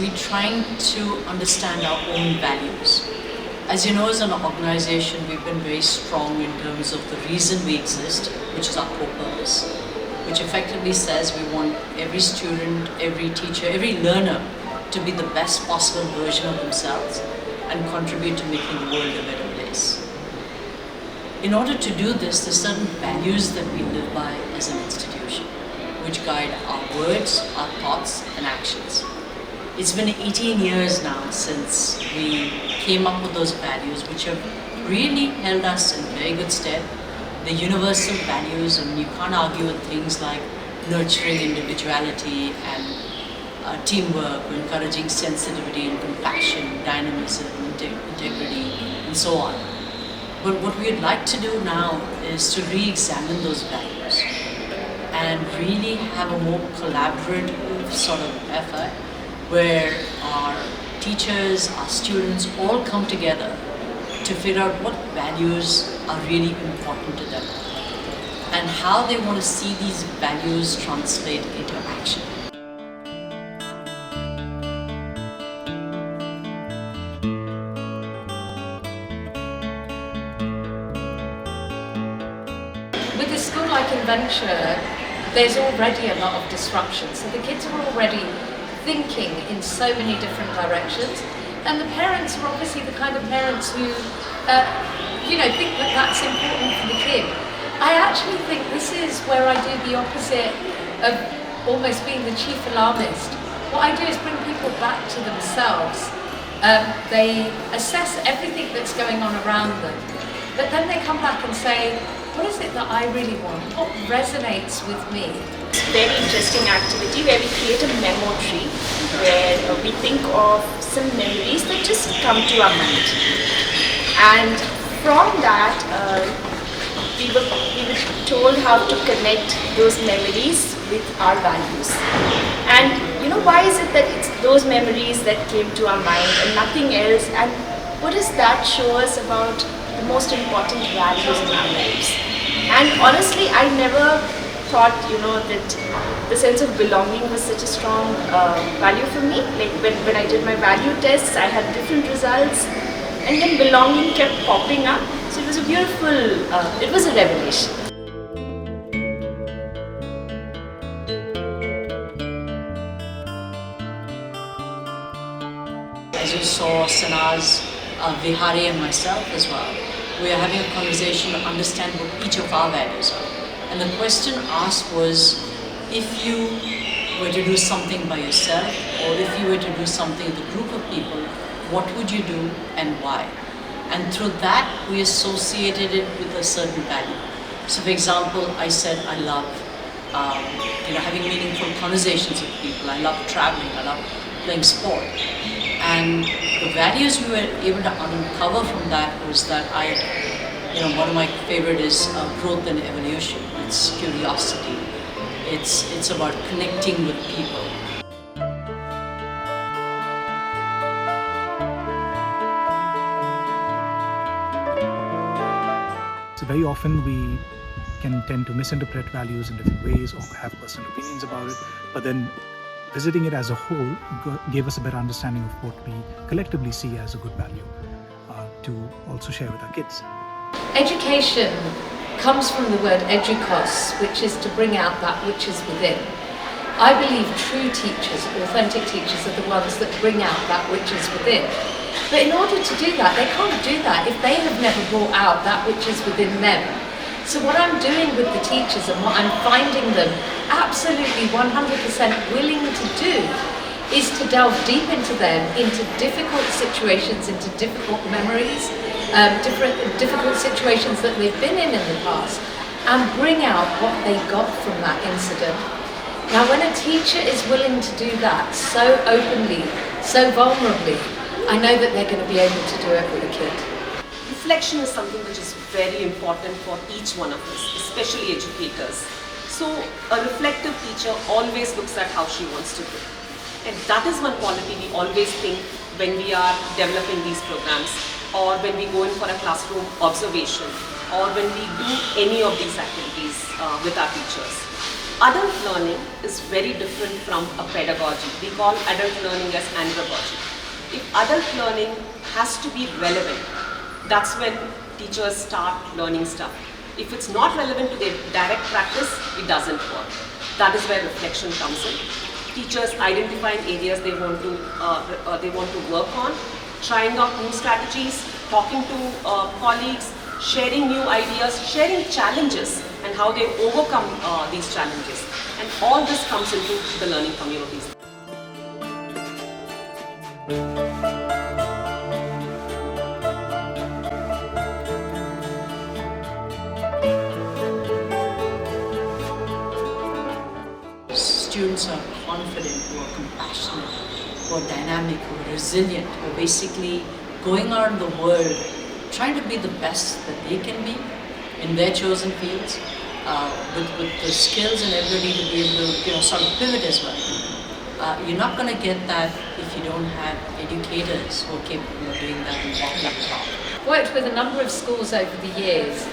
we're trying to understand our own values. As you know, as an organization, we've been very strong in terms of the reason we exist, which is our core purpose, which effectively says we want every student, every teacher, every learner to be the best possible version of themselves and contribute to making the world a better place. In order to do this, there's certain values that we live by as an institution, which guide our words, our thoughts, and actions. It's been 18 years now since we came up with those values, which have really held us in very good stead. The universal values, and you can't argue with things like nurturing individuality and teamwork, encouraging sensitivity and compassion, dynamism, integrity, and so on. But what we'd like to do now is to re-examine those values and really have a more collaborative sort of effort where our teachers, our students all come together to figure out what values are really important to them and how they want to see these values translate into action. With a school like Inventure, there's already a lot of disruption, so the kids are already thinking in so many different directions, and the parents are obviously the kind of parents who think that that's important for the kid. I actually think this is where I do the opposite of almost being the chief alarmist. What I do is bring people back to themselves. They assess everything that's going on around them, but then they come back and say, what is it that I really want? What resonates with me? Very interesting activity where we create a memo tree where we think of some memories that just come to our mind, and from that we were told how to connect those memories with our values. And why is it that it's those memories that came to our mind and nothing else, and what does that show us about the most important values in our lives? And honestly, I never thought that the sense of belonging was such a strong value for me. Like when I did my value tests, I had different results, and then belonging kept popping up. So it was a beautiful, it was a revelation. As you saw, Sanaz, Vihari and myself as well, we are having a conversation to understand what each of our values are. And the question asked was, if you were to do something by yourself, or if you were to do something with a group of people, what would you do and why? And through that, we associated it with a certain value. So for example, I said I love having meaningful conversations with people. I love traveling. I love playing sport. And the values we were able to uncover from that was that one of my favorite is growth and evolution. It's curiosity. It's about connecting with people. So very often we can tend to misinterpret values in different ways or have personal opinions about it, but then visiting it as a whole gave us a better understanding of what we collectively see as a good value to also share with our kids. Education comes from the word edukos, which is to bring out that which is within. I believe true teachers, authentic teachers, are the ones that bring out that which is within. But in order to do that, they can't do that if they have never brought out that which is within them. So what I'm doing with the teachers and what I'm finding them absolutely 100% willing to do is to delve deep into them, into difficult situations, into difficult memories, difficult situations that they've been in the past, and bring out what they got from that incident. Now, when a teacher is willing to do that so openly, so vulnerably, I know that they're going to be able to do it with a kid. Reflection is something which is very important for each one of us, especially educators. So a reflective teacher always looks at how she wants to do. And that is one quality we always think when we are developing these programs, or when we go in for a classroom observation, or when we do any of these activities with our teachers. Adult learning is very different from a pedagogy. We call adult learning as andragogy. If adult learning has to be relevant, that's when teachers start learning stuff. If it's not relevant to their direct practice, it doesn't work. That is where reflection comes in. Teachers identifying areas they want to work on, trying out new strategies, talking to colleagues, sharing new ideas, sharing challenges and how they overcome these challenges. And all this comes into the learning communities. Students are confident, who are compassionate, who are dynamic, who are resilient, who are basically going out in the world trying to be the best that they can be in their chosen fields, with the skills and ability to be able to sort of pivot as well. You're not going to get that if you don't have educators who are capable of doing that and walking the talk. Worked with a number of schools over the years,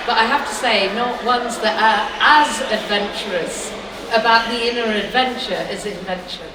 but I have to say not ones that are as adventurous about the inner adventure as Inventure.